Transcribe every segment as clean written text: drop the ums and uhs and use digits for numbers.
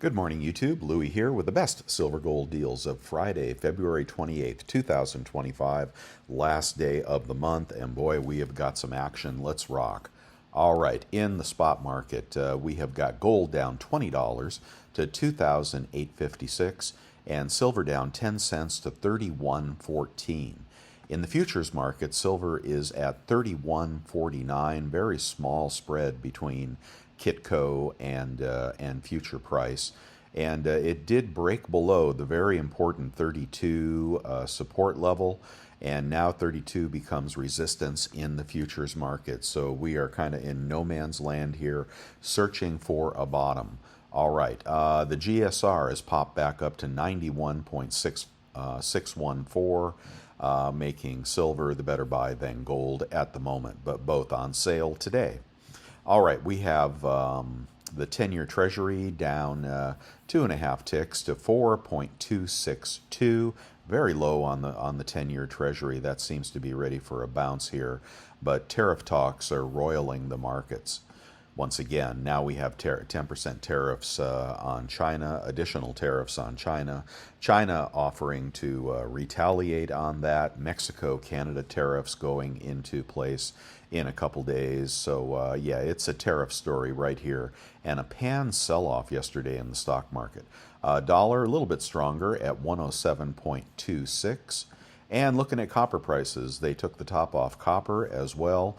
Good morning, YouTube. Louie here with the best silver gold deals of Friday, February 28th, 2025, last day of the month. And boy, we have got some action. Let's rock. All right, in the spot market, we have got gold down $20 to 2,856 and silver down 10 cents to 31.14. In the futures market, silver is at 31.49, very small spread between Kitco and future price. And it did break below the very important 32 support level, and now 32 becomes resistance in the futures market. So we are kind of in no man's land here, searching for a bottom. All right, the GSR has popped back up to 91.614, making silver the better buy than gold at the moment, but both on sale today. All right, we have the 10-year Treasury down 2.5 ticks to 4.262. Very low on the 10-year Treasury. That seems to be ready for a bounce here, but tariff talks are roiling the markets. Once again, now we have 10% tariffs on China, additional tariffs on China. China offering to retaliate on that. Mexico, Canada tariffs going into place in a couple days. So yeah, it's a tariff story right here. And a pan sell-off yesterday in the stock market. Dollar a little bit stronger at 107.26. And looking at copper prices, they took the top off copper as well.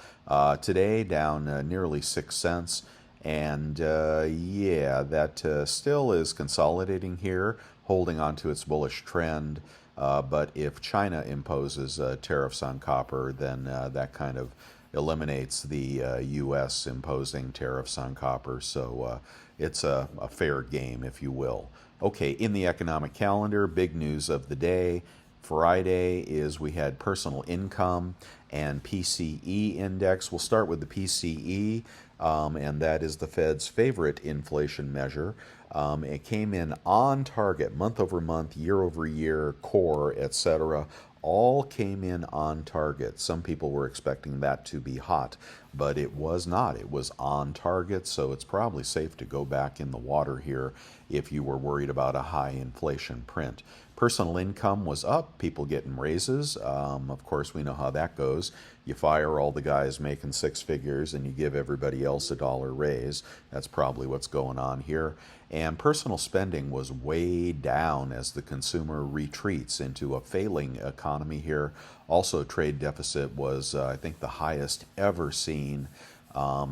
Today down nearly 6 cents. And yeah, that still is consolidating here, holding on to its bullish trend. But if China imposes tariffs on copper, then that kind of eliminates the U.S. imposing tariffs on copper. So it's a fair game, if you will. Okay, in the economic calendar, big news of the day. Friday is we had personal income and PCE index. We'll start with the PCE, and that is the Fed's favorite inflation measure. It came in on target, month over month, year over year, core, etc. All came in on target. Some people were expecting that to be hot, but it was not. It was on target, so it's probably safe to go back in the water here if you were worried about a high inflation print. Personal income was up, people getting raises. Of course, we know how that goes. You fire all the guys making six figures and you give everybody else a dollar raise. That's probably what's going on here. And personal spending was way down as the consumer retreats into a failing economy here. Also, trade deficit was, I think, the highest ever seen.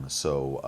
So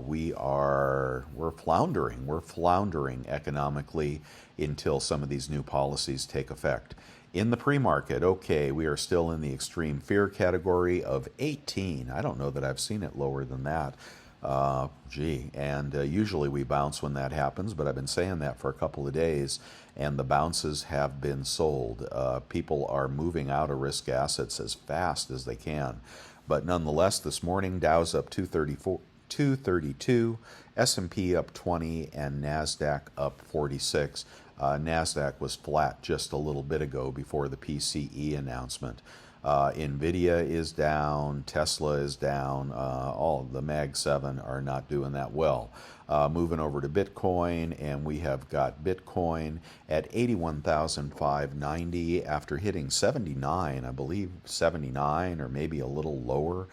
we're floundering. We're floundering economically until some of these new policies take effect. In the pre-market, okay, we are still in the extreme fear category of 18. I don't know that I've seen it lower than that. And usually we bounce when that happens, but I've been saying that for a couple of days, and the bounces have been sold. People are moving out of risk assets as fast as they can. But nonetheless, this morning, Dow's up 232, S&P up 20, and NASDAQ up 46. NASDAQ was flat just a little bit ago before the PCE announcement. NVIDIA is down, Tesla is down, all of the Mag 7 are not doing that well. Moving over to Bitcoin, and we have got Bitcoin at 81,590 after hitting 79, I believe 79 or maybe a little lower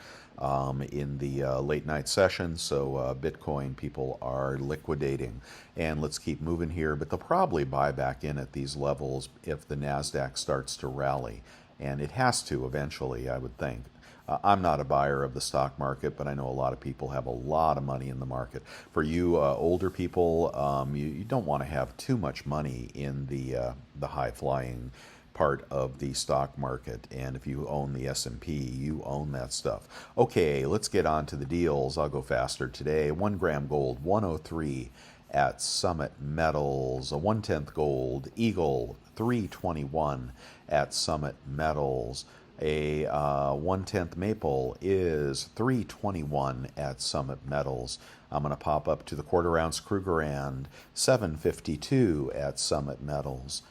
in the late night session. So Bitcoin people are liquidating. And let's keep moving here, but they'll probably buy back in at these levels if the NASDAQ starts to rally. And it has to eventually, I would think. I'm not a buyer of the stock market, but I know a lot of people have a lot of money in the market. For you older people, you don't want to have too much money in the high-flying part of the stock market. And if you own the S&P, you own that stuff. Okay, let's get on to the deals. I'll go faster today. 1 gram gold, 103 at Summit Metals. A 1/10 gold, Eagle, 321 at Summit Metals. A 1/10 maple is 321 at Summit Metals. I'm going to pop up to the quarter ounce Krugerrand, 752 at Summit Metals.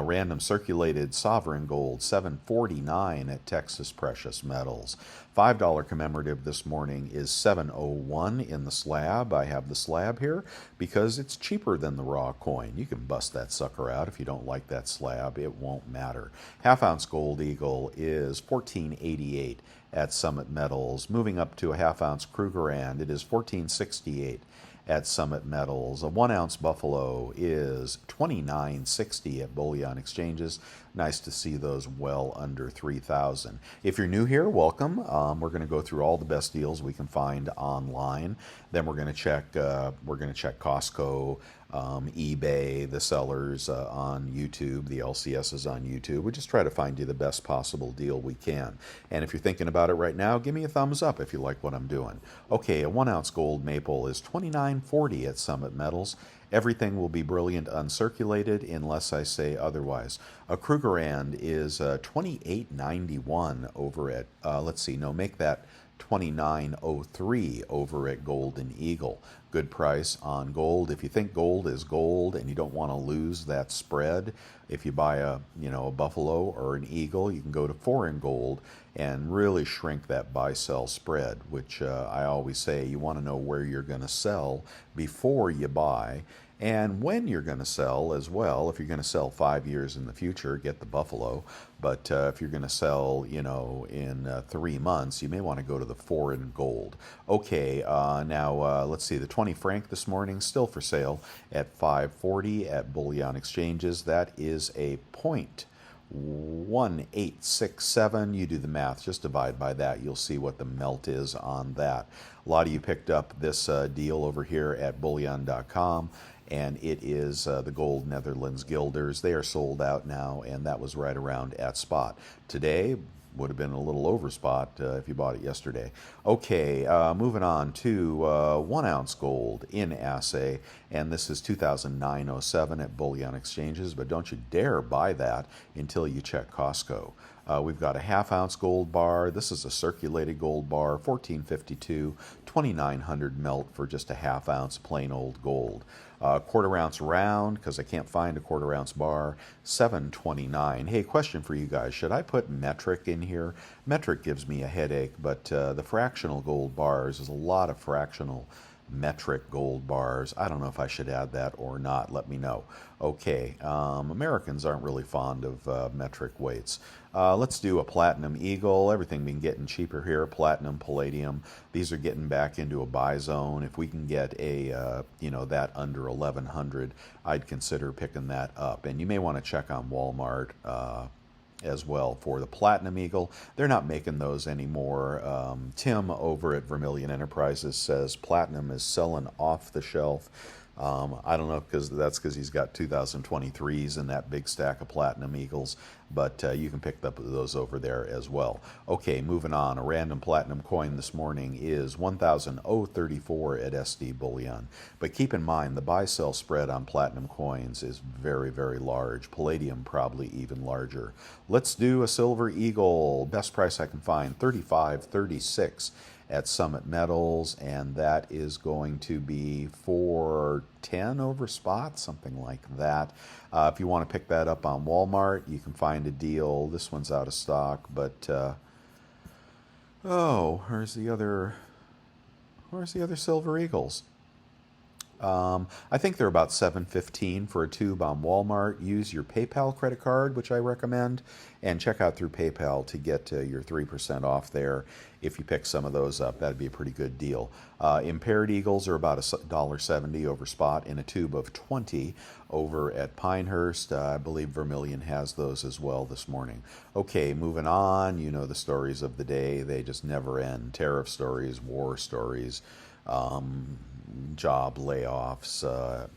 Random circulated sovereign gold, 749 at Texas Precious Metals. $5 commemorative this morning is 701 in the slab. I have the slab here because it's cheaper than the raw coin. You can bust that sucker out if you don't like that slab. It won't matter. Half ounce gold eagle is 1488 at Summit Metals. Moving up to a half ounce Krugerrand, it is 1468 at Summit Metals. A 1 ounce buffalo is $29.60 at bullion exchanges. Nice to see those well under 3,000. If you're new here, welcome. We're going to go through all the best deals we can find online. Then we're going to check Costco, eBay, the sellers on YouTube, the LCSs on YouTube. We just try to find you the best possible deal we can. And if you're thinking about it right now, give me a thumbs up if you like what I'm doing. Okay, a 1 ounce gold maple is $29.40 at Summit Metals. Everything will be brilliant uncirculated unless I say otherwise. A Krugerrand is $28.91 over at, make that $29.03 over at Golden Eagle. Good price on gold. If you think gold is gold and you don't want to lose that spread, if you buy a buffalo or an eagle, you can go to foreign gold and really shrink that buy-sell spread, which I always say you want to know where you're going to sell before you buy. And when you're going to sell as well. If you're going to sell 5 years in the future, get the buffalo. But if you're going to sell, in 3 months, you may want to go to the foreign gold. Okay, now let's see. The 20 franc this morning still for sale at 540 at bullion exchanges. That is a 0.1867. You do the math. Just divide by that. You'll see what the melt is on that. A lot of you picked up this deal over here at bullion.com. And it is the Gold Netherlands Guilders. They are sold out now, and that was right around at spot. Today would have been a little over spot if you bought it yesterday. Okay, moving on to 1 ounce gold in assay, and this is 2009.07 at bullion exchanges, but don't you dare buy that until you check Costco. We've got a half ounce gold bar. This is a circulated gold bar, 1452, 2900 melt for just a half ounce plain old gold. Quarter ounce round, because I can't find a quarter ounce bar, 729. Hey, question for you guys. Should I put metric in here? Metric gives me a headache, but the fractional gold bars, there's a lot of fractional metric gold bars. I don't know if I should add that or not. Let me know. Okay, Americans aren't really fond of metric weights. Let's do a platinum eagle. Everything been getting cheaper here. Platinum, palladium. These are getting back into a buy zone. If we can get a that under 1100, I'd consider picking that up. And you may want to check on Walmart as well for the Platinum Eagle. They're not making those anymore. Tim over at Vermilion Enterprises says Platinum is selling off the shelf. I don't know because he's got 2023s and that big stack of Platinum Eagles, but you can pick up those over there as well. Okay, moving on. A random platinum coin this morning is 1,034 at SD Bullion. But keep in mind the buy-sell spread on platinum coins is very, very large. Palladium probably even larger. Let's do a silver eagle. Best price I can find, 35.36 at Summit Metals, and that is going to be 410 over spot, something like that. If you want to pick that up on Walmart, you can find a deal. This one's out of stock, but where's the other silver eagles? I think they're about $7.15 for a tube on Walmart. Use your PayPal credit card, which I recommend, and check out through PayPal to get your 3% off there. If you pick some of those up, that'd be a pretty good deal. Impaired eagles are about $1.70 over spot in a tube of 20 over at Pinehurst. I believe Vermilion has those as well this morning. Okay, moving on. You know the stories of the day. They just never end. Tariff stories, war stories, job layoffs.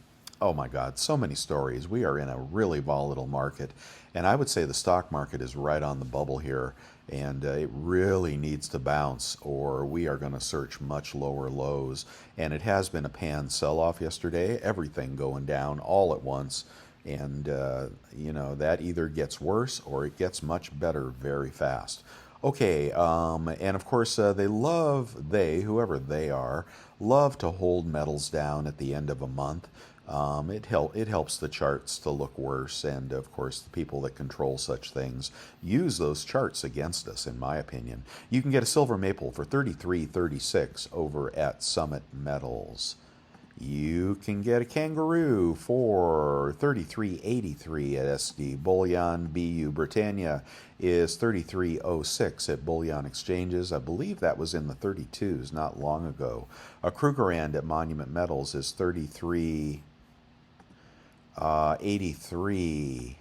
Oh my God, so many stories. We are in a really volatile market, and I would say the stock market is right on the bubble here, and it really needs to bounce or we are going to search much lower lows. And it has been a pan sell-off yesterday, everything going down all at once, and that either gets worse or it gets much better very fast. Okay, and of course whoever they are, love to hold metals down at the end of a month. It helps the charts to look worse, and of course, the people that control such things use those charts against us, in my opinion. You can get a silver maple for 33.36 over at Summit Metals. You can get a kangaroo for 33.83 at SD Bullion. BU Britannia is 33.06 at Bullion Exchanges. I believe that was in the 32s not long ago. A Krugerrand at Monument Metals is 33.83.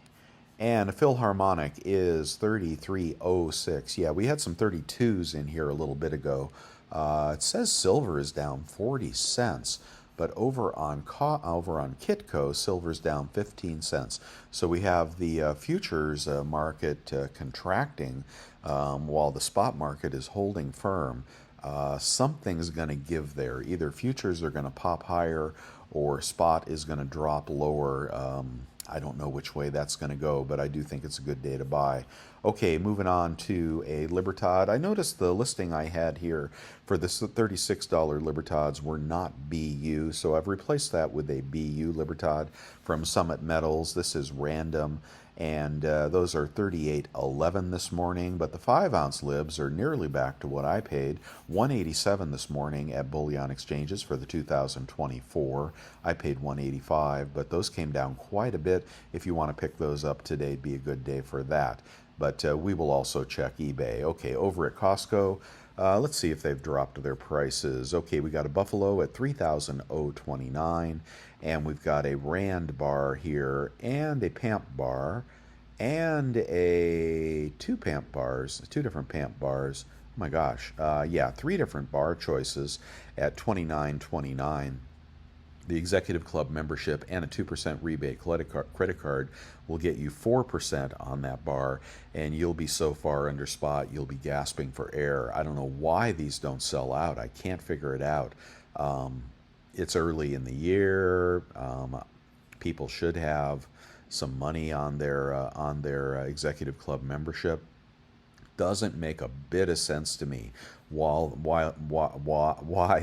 And a Philharmonic is 33.06. Yeah, we had some 32s in here a little bit ago. It says silver is down 40 cents. But over on Kitco, silver's down 15 cents. So we have the futures market contracting while the spot market is holding firm. Something's going to give there. Either futures are going to pop higher or spot is going to drop lower. I don't know which way that's going to go, but I do think it's a good day to buy. Okay, moving on to a Libertad. I noticed the listing I had here for the $36 Libertads were not BU, so I've replaced that with a BU Libertad from Summit Metals. This is random, and those are 38.11 this morning, but the 5-ounce libs are nearly back to what I paid, 187 this morning at Bullion Exchanges for the 2024. I paid 185, but those came down quite a bit. If you want to pick those up today, it'd be a good day for that. But we will also check eBay. Okay, over at Costco, let's see if they've dropped their prices. Okay, we got a Buffalo at $3,029, and we've got a Rand bar here, and a Pamp bar, and two different Pamp bars. Oh my gosh, yeah, 3 different bar choices at $29.29. The Executive Club membership and a 2% rebate credit card will get you 4% on that bar, and you'll be so far under spot, you'll be gasping for air. I don't know why these don't sell out. I can't figure it out. It's early in the year. People should have some money on their Executive Club membership. Doesn't make a bit of sense to me why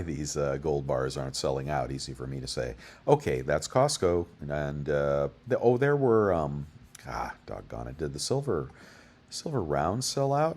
these gold bars aren't selling out. Easy for me to say. Okay, that's Costco, and there were doggone it, did the silver rounds sell out?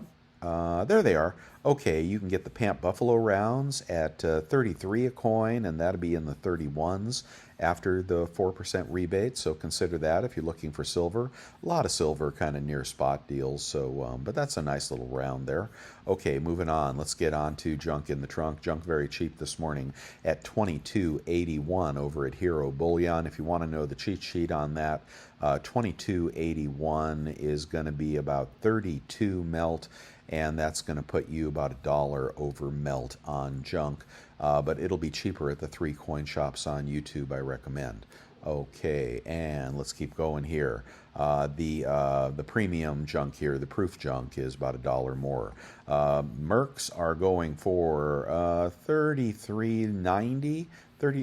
There they are. Okay, you can get the Pamp Buffalo rounds at 33 a coin, and that'll be in the 31s after the 4% rebate, so consider that if you're looking for silver. A lot of silver kind of near spot deals, so but that's a nice little round there. Okay, moving on. Let's get on to junk in the trunk. Junk very cheap this morning at $22.81 over at Hero Bullion. If you want to know the cheat sheet on that, $22.81 is going to be about 32 melt, and that's going to put you about $1 over melt on junk. But it'll be cheaper at the 3 coin shops on YouTube, I recommend. Okay, and let's keep going here. The premium junk here, the proof junk, is about $1 more. Mercs are going for $33.90,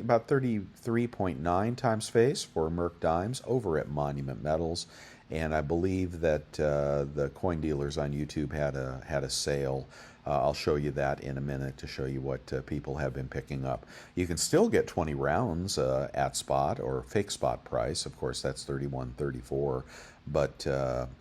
about 33.9 times face for Merc dimes over at Monument Metals. And I believe that the coin dealers on YouTube had a sale. I'll show you that in a minute to show you what people have been picking up. You can still get 20 rounds at spot or fake spot price. Of course, that's $31.34. But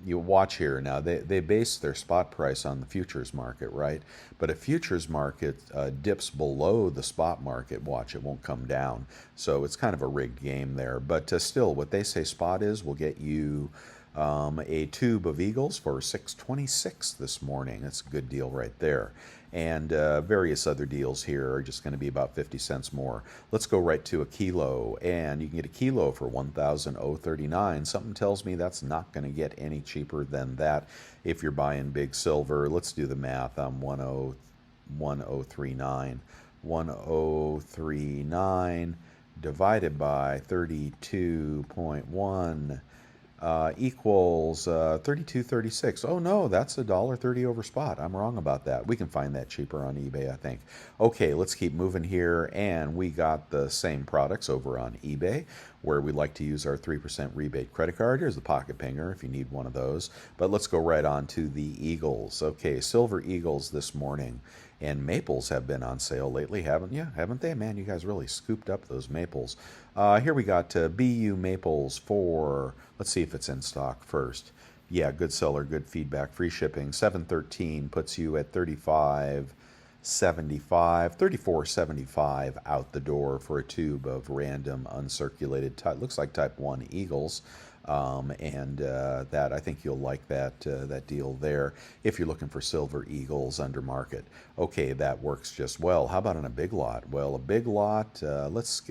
you watch here now. They base their spot price on the futures market, right? But if futures market dips below the spot market, watch, it won't come down. So it's kind of a rigged game there. But still, what they say spot is will get you a tube of Eagles for $6.26 this morning. That's a good deal right there. And various other deals here are just going to be about 50 cents more. Let's go right to a kilo, and you can get a kilo for $1,039. Something tells me that's not going to get any cheaper than that if you're buying big silver. Let's do the math on 1039. 1039 divided by 32.1 equals 32.36. Oh no, that's $1.30 over spot. I'm wrong about that. We can find that cheaper on eBay, I think. Okay, let's keep moving here, and we got the same products over on eBay, where we like to use our 3% rebate credit card. Here's the pocket pinger if you need one of those. But let's go right on to the Eagles. Okay, silver Eagles this morning. And maples have been on sale lately, haven't they? Man, you guys really scooped up those maples. Here we got BU maples for, let's see if it's in stock first. Yeah, good seller, good feedback, free shipping. 713 puts you at 35.75, 34.75 out the door for a tube of random uncirculated type. Looks like Type 1 Eagles. And that I think you'll like that deal there if you're looking for silver eagles under market. Okay, that works just well. How about on a big lot? Well, a big lot. Oh,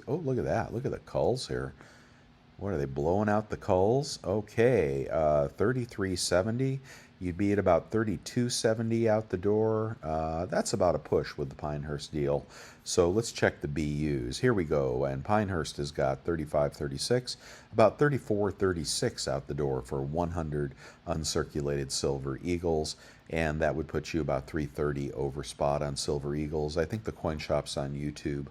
look at that! Look at the culls here. What are they blowing out the culls? Okay, 33.70. You'd be at about 32.70 out the door. That's about a push with the Pinehurst deal. So let's check the BUs. Here we go. And Pinehurst has got 35.36, about 34.36 out the door for 100 uncirculated silver eagles. And that would put you about 330 over spot on silver eagles. I think the coin shops on YouTube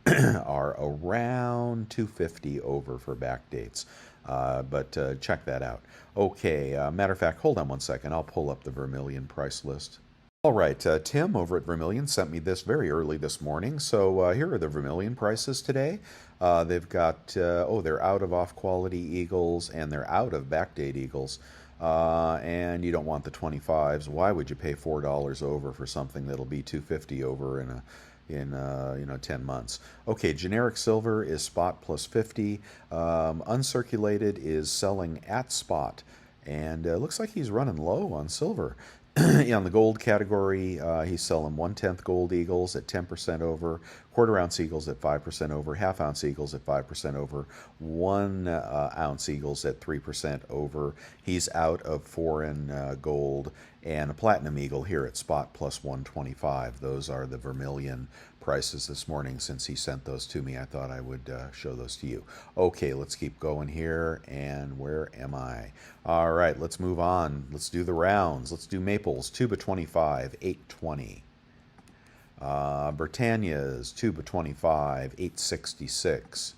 are around 250 over for back dates. But check that out. Okay, matter of fact, hold on one second. I'll pull up the Vermilion price list. All right, Tim over at Vermilion sent me this very early this morning. So here are the Vermilion prices today. They've got, they're out of off-quality eagles and they're out of backdate eagles. And you don't want the 25s. Why would you pay $4 over for something that'll be 250 over in 10 months? Okay, generic silver is spot plus 50. Uncirculated is selling at spot, and looks like he's running low on silver. On the gold category, he's selling 1/10 gold eagles at 10% over, quarter ounce eagles at 5% over, half ounce eagles at 5% over, 1 ounce eagles at 3% over. He's out of foreign gold, and a platinum eagle here at spot plus 125. Those are the Vermilion prices this morning. Since he sent those to me, I thought I would show those to you. Okay, let's keep going here. And where am I? All right, let's move on. Let's do the rounds. Let's do maples. Tube of 25, 820. Britannia's tube of 25, 866.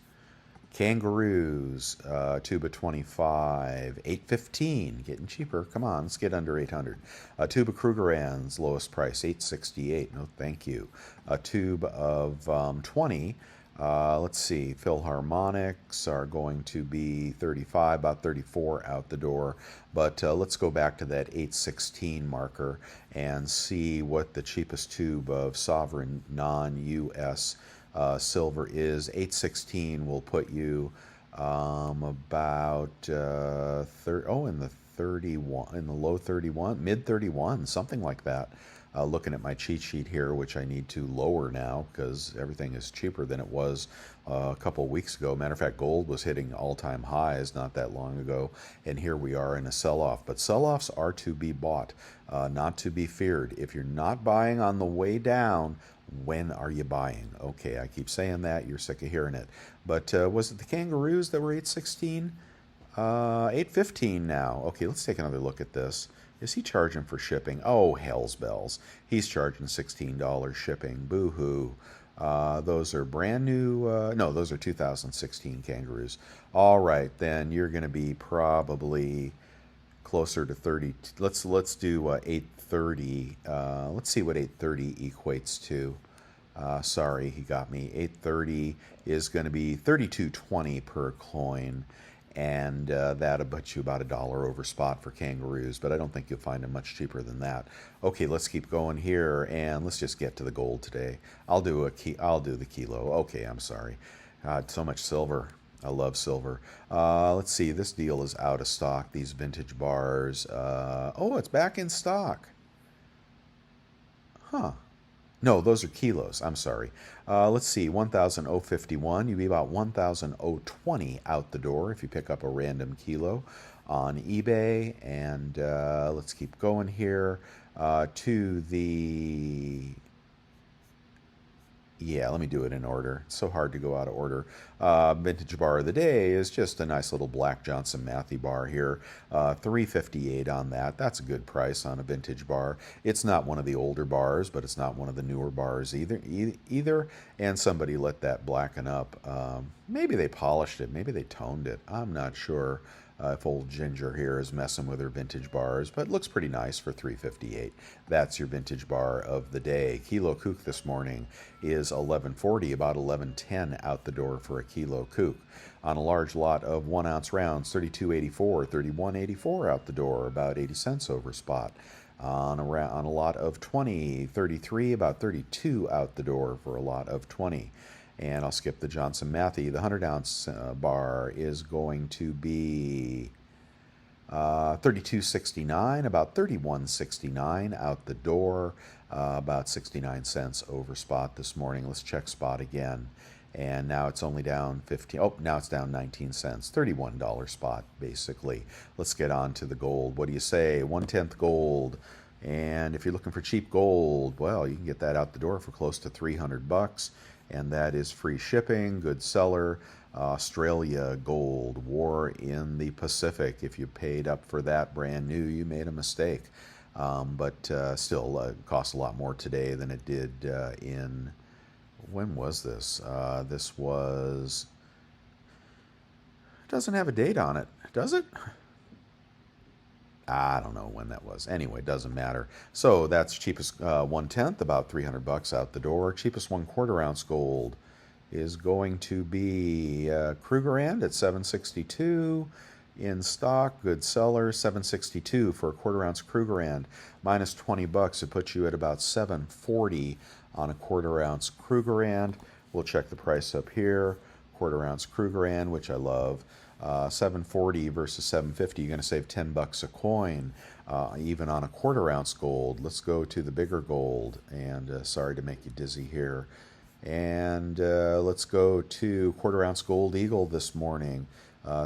Kangaroos, tube of 25, 815, getting cheaper. Come on, let's get under 800. A tube of Krugerrands, lowest price, 868. No, thank you. A tube of 20. Let's see, Philharmonics are going to be 35, about 34 out the door. But let's go back to that 816 marker and see what the cheapest tube of sovereign non-U.S. Silver is. 816 will put you about in the 31, in the low 31, mid 31, something like that. Looking at my cheat sheet here, which I need to lower now because everything is cheaper than it was a couple of weeks ago. Matter of fact, gold was hitting all-time highs not that long ago, and here we are in a sell-off. But sell-offs are to be bought, not to be feared. If you're not buying on the way down, when are you buying? Okay, I keep saying that. You're sick of hearing it. But was it the Kangaroos that were 816? 815 now. Okay, let's take another look at this. Is he charging for shipping? Oh, hell's bells. He's charging $16 shipping. Boo-hoo. Those are brand new. No, those are 2016 Kangaroos. All right, then you're going to be probably closer to 30. Let's do 830. Let's see what 830 equates to. Sorry, he got me. 830 is going to be 32.20 per coin. And that'll put you about $1 over spot for Kangaroos, but I don't think you'll find them much cheaper than that. Okay, let's keep going here, and let's just get to the gold today. I'll do the kilo. Okay, I'm sorry. So much silver. I love silver. Let's see. This deal is out of stock. These vintage bars. Oh, it's back in stock. Huh. No, those are kilos. I'm sorry. Let's see, 1,051. You'd be about 1,020 out the door if you pick up a random kilo on eBay. And let's keep going here to the... Yeah, let me do it in order. It's so hard to go out of order. Vintage bar of the day is just a nice little Black Johnson Matthey bar here. $3.58 on that. That's a good price on a vintage bar. It's not one of the older bars, but it's not one of the newer bars either. And somebody let that blacken up. Maybe they polished it. Maybe they toned it. I'm not sure. if old Ginger here is messing with her vintage bars, but looks pretty nice for $3.58. That's your vintage bar of the day. Kilo kook this morning is $11.40, about $11.10 out the door for a kilo kook. On a large lot of 1 ounce rounds, $32.84, $31.84 out the door, about 80 cents over spot. On a lot of 20, $33, about $32 out the door for a lot of 20. And I'll skip the Johnson Matthey. The 100-ounce bar is going to be $32.69, about $31.69 out the door, about 69 cents over spot this morning. Let's check spot again. And now it's only down 15. Oh, now it's down 19 cents. $31 spot, basically. Let's get on to the gold. What do you say? 1/10 gold. And if you're looking for cheap gold, well, you can get that out the door for close to $300. And that is free shipping, good seller. Australia gold, war in the Pacific. If you paid up for that brand new, you made a mistake. But still, it costs a lot more today than it did in... When was this? This was... It doesn't have a date on it, does it? I don't know when that was. Anyway, doesn't matter. So that's cheapest 1/10, about $300 out the door. Cheapest 1/4 ounce gold is going to be Krugerrand at $7.62 in stock. Good seller, $7.62 for a 1/4 ounce Krugerrand. Minus $20, it puts you at about $7.40 on a 1/4 ounce Krugerrand. We'll check the price up here. 1/4 ounce Krugerrand, which I love. $7.40 versus $7.50. You're going to save $10 a coin, even on a 1/4 ounce gold. Let's go to the bigger gold. And sorry to make you dizzy here. And let's go to 1/4 ounce gold eagle this morning.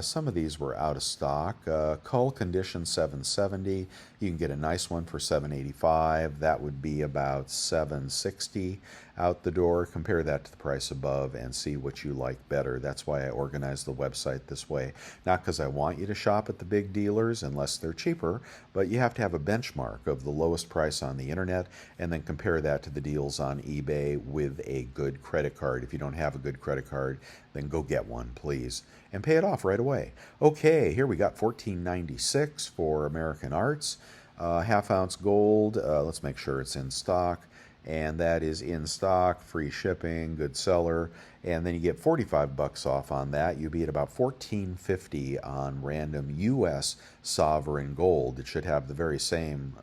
Some of these were out of stock. Cull condition $7.70. You can get a nice one for $7.85. That would be about $7.60 out the door. Compare that to the price above and see what you like better. That's why I organize the website this way. Not because I want you to shop at the big dealers unless they're cheaper, but you have to have a benchmark of the lowest price on the internet and then compare that to the deals on eBay with a good credit card. If you don't have a good credit card, then go get one, please, and pay it off right away. Okay, here we got $14.96 for American Arts. Half ounce gold, let's make sure it's in stock. And that is in stock, free shipping, good seller. And then you get $45 off on that. You'll be at about $14.50 on random U.S. sovereign gold. It should have the very same,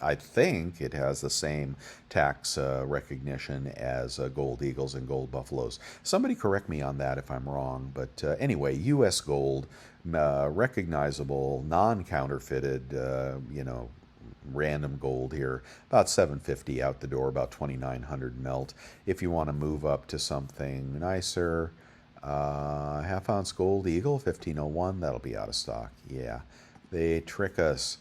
I think it has the same tax recognition as gold eagles and gold buffaloes. Somebody correct me on that if I'm wrong. But anyway, U.S. gold, recognizable, non-counterfeited, random gold here, about $7.50 out the door, about 2,900 melt. If you want to move up to something nicer, half ounce gold eagle, 1501, that'll be out of stock. Yeah, they trick us.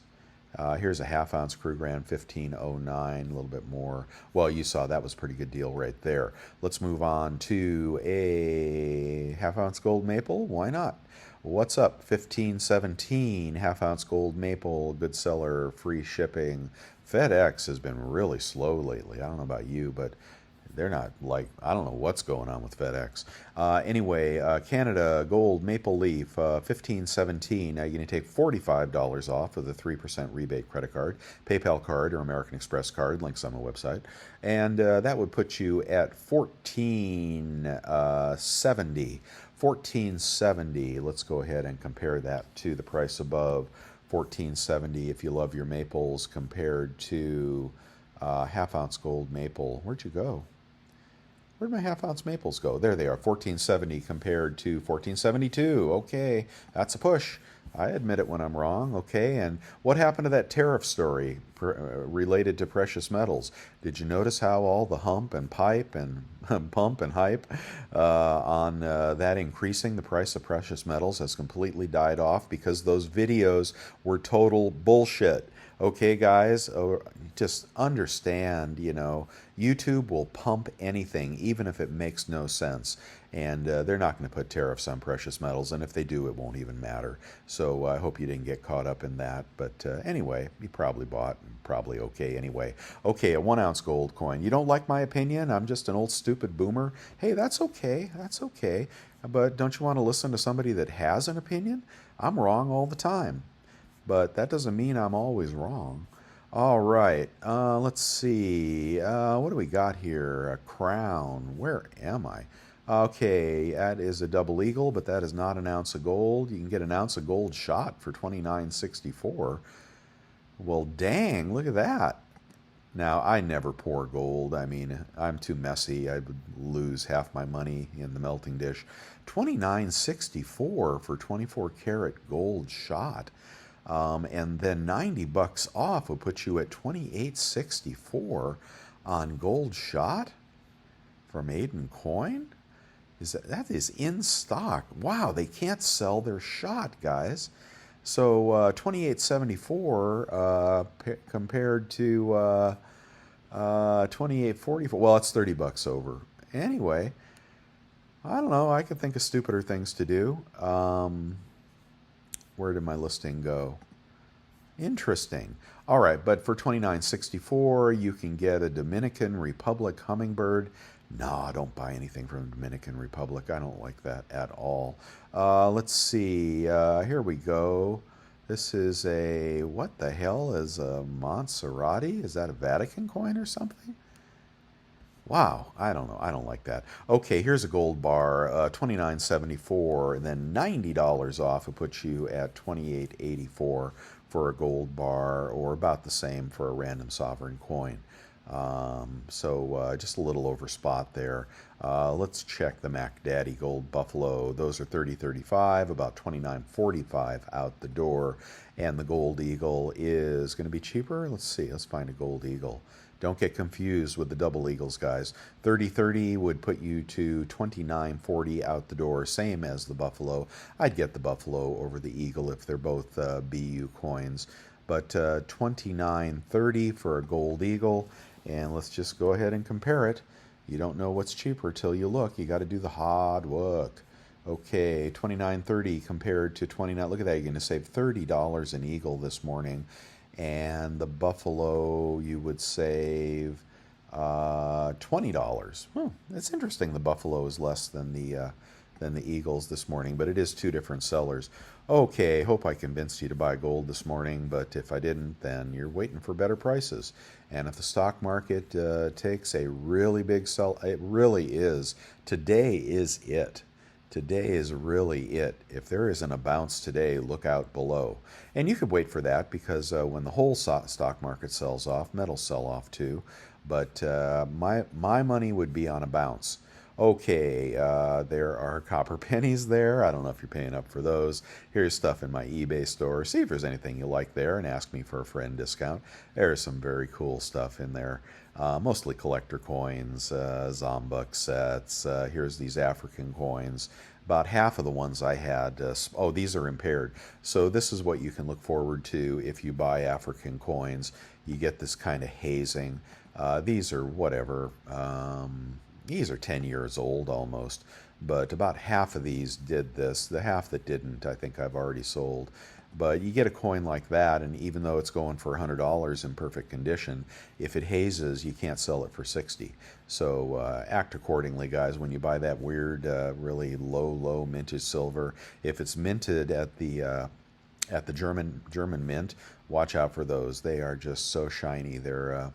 Here's a half ounce Krugerrand, 1509, a little bit more. Well, you saw that was a pretty good deal right there. Let's move on to a half ounce gold maple. Why not? What's up? 1517, half ounce gold maple, good seller, free shipping. FedEx has been really slow lately. I don't know about you, but they're not like, I don't know what's going on with FedEx. Anyway, Canada gold maple leaf, 1517. Now you're going to take $45 off with a 3% rebate credit card, PayPal card, or American Express card. Links on my website. And that would put you at $14.70. $14.70. Let's go ahead and compare that to the price above. $14.70 if you love your maples compared to half ounce gold maple. Where'd you go? Where'd my half ounce maples go? There they are. $14.70 compared to $14.72. Okay, that's a push. I admit it when I'm wrong. Okay, and what happened to that tariff story related to precious metals? Did you notice how all the hump and pipe and pump and hype on that increasing the price of precious metals has completely died off because those videos were total bullshit? Okay, guys, just understand, YouTube will pump anything, even if it makes no sense. and they're not going to put tariffs on precious metals, and if they do, it won't even matter. So I hope you didn't get caught up in that. But anyway, you probably bought, probably okay anyway. Okay, a 1 ounce gold coin. You don't like my opinion? I'm just an old stupid boomer. Hey, that's okay. That's okay. But don't you want to listen to somebody that has an opinion? I'm wrong all the time, but that doesn't mean I'm always wrong. All right, let's see. What do we got here? A crown. Where am I? Okay, that is a double eagle, but that is not an ounce of gold. You can get an ounce of gold shot for $29.64. Well, dang, look at that. Now, I never pour gold. I mean, I'm too messy. I would lose half my money in the melting dish. $29.64 for 24 karat gold shot. And then $90 off will put you at $28.64 on gold shot from Aiden Coin. That is in stock? Wow, they can't sell their shot, guys. So $28.74 compared to $28.44. Well, it's $30 over. Anyway, I don't know. I could think of stupider things to do. Where did my listing go? Interesting. All right, but for $29.64, you can get a Dominican Republic hummingbird. No, don't buy anything from the Dominican Republic. I don't like that at all. Let's see. Here we go. This is a, what the hell is a Monserrati? Is that a Vatican coin or something? Wow, I don't know. I don't like that. Okay, here's a gold bar, $29.74, and then $90 off. It puts you at $28.84 for a gold bar, or about the same for a random sovereign coin. So just a little over spot there. Let's check the Mac Daddy Gold Buffalo. Those are $30.35, about $29.45 out the door. And the Gold Eagle is going to be cheaper. Let's see. Let's find a Gold Eagle. Don't get confused with the double eagles, guys. $30.30 would put you to $29.40 out the door, same as the Buffalo. I'd get the Buffalo over the Eagle if they're both BU coins. But $29.30 for a Gold Eagle. And let's just go ahead and compare it. You don't know what's cheaper till you look. You got to do the hard work. Okay, $29.30 compared to $29. Look at that. You're going to save $30 in Eagle this morning. And the Buffalo, you would save $20. It's interesting. The Buffalo is less than the Eagles this morning, but it is two different sellers. Okay, hope I convinced you to buy gold this morning, but if I didn't, then you're waiting for better prices. And if the stock market takes a really big sell, it really is. Today is it. Today is really it. If there isn't a bounce today, look out below. And you could wait for that because when the whole stock market sells off, metals sell off too. But my money would be on a bounce. Okay, there are copper pennies there. I don't know if you're paying up for those. Here's stuff in my eBay store. See if there's anything you like there and ask me for a friend discount. There's some very cool stuff in there. Mostly collector coins, Zambuk sets. Here's these African coins. About half of the ones I had, oh, these are impaired. So this is what you can look forward to if you buy African coins. You get this kind of hazing. These are whatever. These are 10 years old almost, but about half of these did this. The half that didn't, I think I've already sold. But you get a coin like that, and even though it's going for $100 in perfect condition, if it hazes, you can't sell it for $60. So act accordingly, guys. When you buy that weird, really low mintage silver, if it's minted at the German mint, watch out for those. They are just so shiny. They're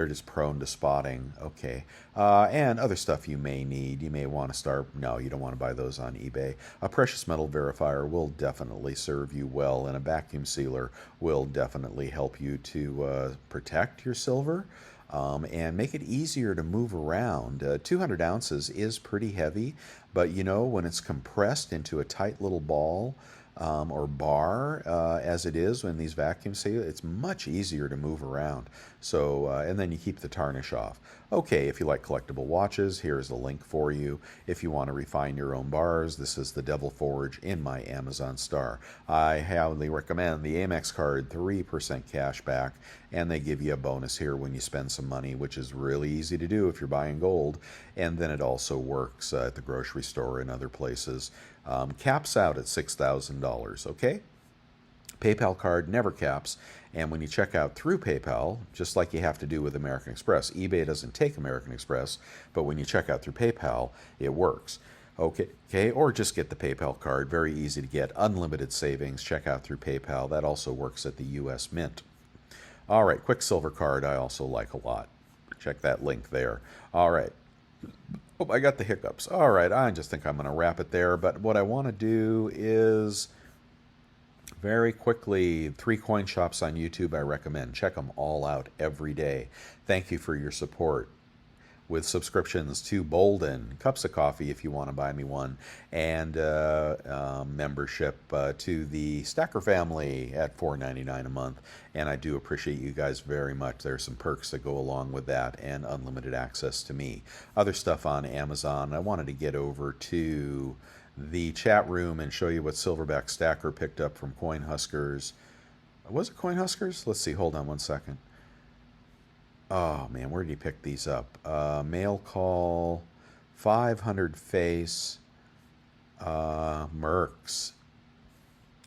just prone to spotting. Okay. And other stuff you may need. You may want to start. No, you don't want to buy those on eBay. A precious metal verifier will definitely serve you well, and a vacuum sealer will definitely help you to protect your silver and make it easier to move around. 200 ounces is pretty heavy, but you know, when it's compressed into a tight little ball, or bar, as it is when these vacuum sealers, it's much easier to move around. So, and then you keep the tarnish off. Okay, if you like collectible watches, here's a link for you. If you want to refine your own bars, this is the Devil Forge in my Amazon Star. I highly recommend the Amex card, 3% cash back, and they give you a bonus here when you spend some money, which is really easy to do if you're buying gold. And then it also works at the grocery store and other places. Caps out at $6,000, okay? PayPal card never caps, and when you check out through PayPal, just like you have to do with American Express, eBay doesn't take American Express, but when you check out through PayPal, it works. Okay, or just get the PayPal card, very easy to get, unlimited savings, check out through PayPal. That also works at the US Mint. All right, Quicksilver card I also like a lot. Check that link there. All right. Oh, I got the hiccups. All right, I just think I'm going to wrap it there, but what I want to do is very quickly, 3 coin shops on YouTube I recommend. Check them all out every day. Thank you for your support. With subscriptions to Bolden, cups of coffee if you want to buy me one, and membership to the Stacker family at $4.99 a month. And I do appreciate you guys very much. There's some perks that go along with that and unlimited access to me. Other stuff on Amazon. I wanted to get over to the chat room and show you what Silverback Stacker picked up from Coin Huskers. Was it Coin Huskers? Let's see. Hold on one second. Oh, man, where did he pick these up? Mail call, 500 face, Mercs.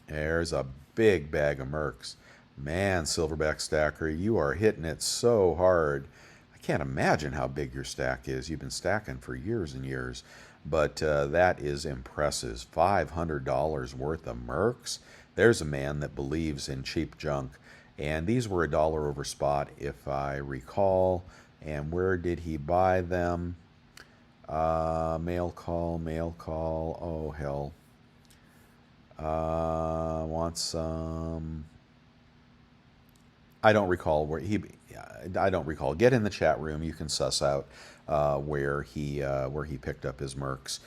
There's a big bag of Mercs. Man, Silverback Stacker, you are hitting it so hard. I can't imagine how big your stack is. You've been stacking for years and years. But that is impressive. $500 worth of Mercs. There's a man that believes in cheap junk. And these were $1 over spot, if I recall. And where did he buy them? Mail call. Oh, hell. Want some... I don't recall where he... I don't recall. Get in the chat room. You can suss out where he picked up his Mercs.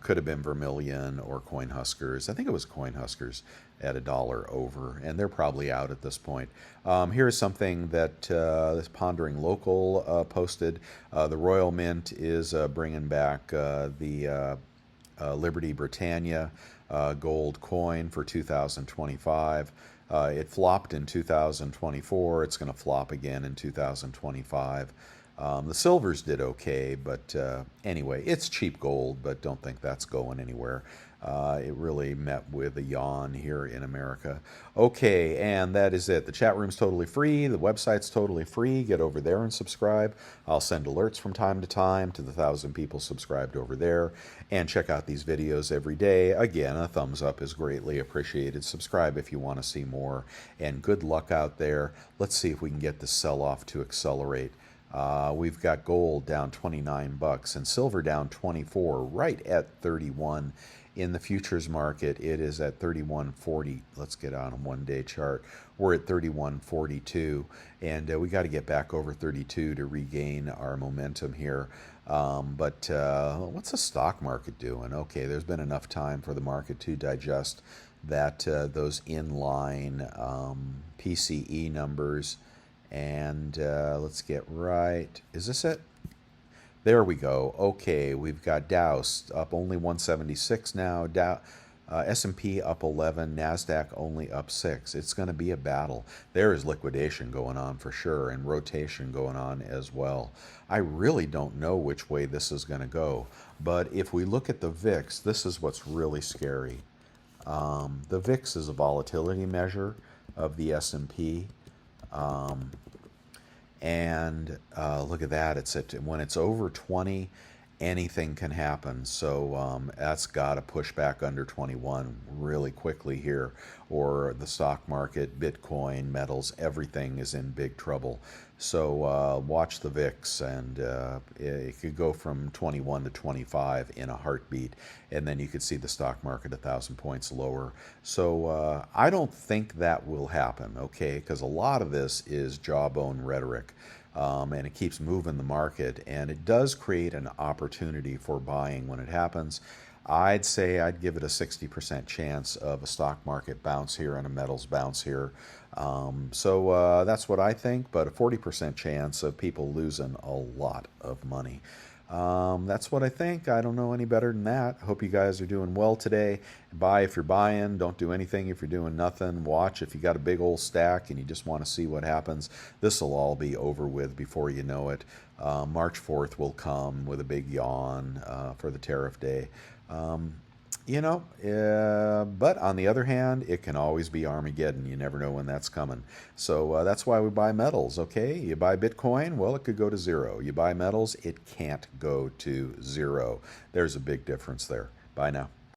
Could have been Vermilion or Coin Huskers. I think it was Coin Huskers at $1 over, and they're probably out at this point. Here's something that this Pondering Local posted. The Royal Mint is bringing back the Liberty Britannia gold coin for 2025. It flopped in 2024. It's going to flop again in 2025. The silvers did okay, but anyway, it's cheap gold, but don't think that's going anywhere. It really met with a yawn here in America. Okay, and that is it. The chat room's totally free. The website's totally free. Get over there and subscribe. I'll send alerts from time to time to the 1,000 people subscribed over there. And check out these videos every day. Again, a thumbs up is greatly appreciated. Subscribe if you want to see more. And good luck out there. Let's see if we can get the sell-off to accelerate. We've got gold down 29 bucks and silver down 24, right at 31. In the futures market, it is at 31.40. Let's get on a one-day chart. We're at 31.42, and we got to get back over 32 to regain our momentum here. But what's the stock market doing? Okay, there's been enough time for the market to digest that those inline PCE numbers. And let's get right. Is this it? There we go. Okay, we've got Dow up only 176 now. S&P up 11. NASDAQ only up 6. It's going to be a battle. There is liquidation going on for sure, and rotation going on as well. I really don't know which way this is going to go. But if we look at the VIX, this is what's really scary. The VIX is a volatility measure of the S&P. And look at that. It's when it's over 20, anything can happen. So that's got to push back under 21 really quickly here, or the stock market, Bitcoin, metals, everything is in big trouble. So watch the VIX, and it could go from 21 to 25 in a heartbeat, and then you could see the stock market 1,000 points lower. So I don't think that will happen, okay, because a lot of this is jawbone rhetoric. And it keeps moving the market, and it does create an opportunity for buying when it happens. I'd say I'd give it a 60% chance of a stock market bounce here and a metals bounce here. So that's what I think, but a 40% chance of people losing a lot of money. That's what I think. I don't know any better than that. Hope you guys are doing well today. Buy if you're buying. Don't do anything if you're doing nothing. Watch if you got a big old stack and you just want to see what happens. This will all be over with before you know it. March 4th will come with a big yawn for the tariff day. But on the other hand, it can always be Armageddon. You never know when that's coming. So that's why we buy metals, okay? You buy Bitcoin, well, it could go to zero. You buy metals, it can't go to zero. There's a big difference there. Bye now.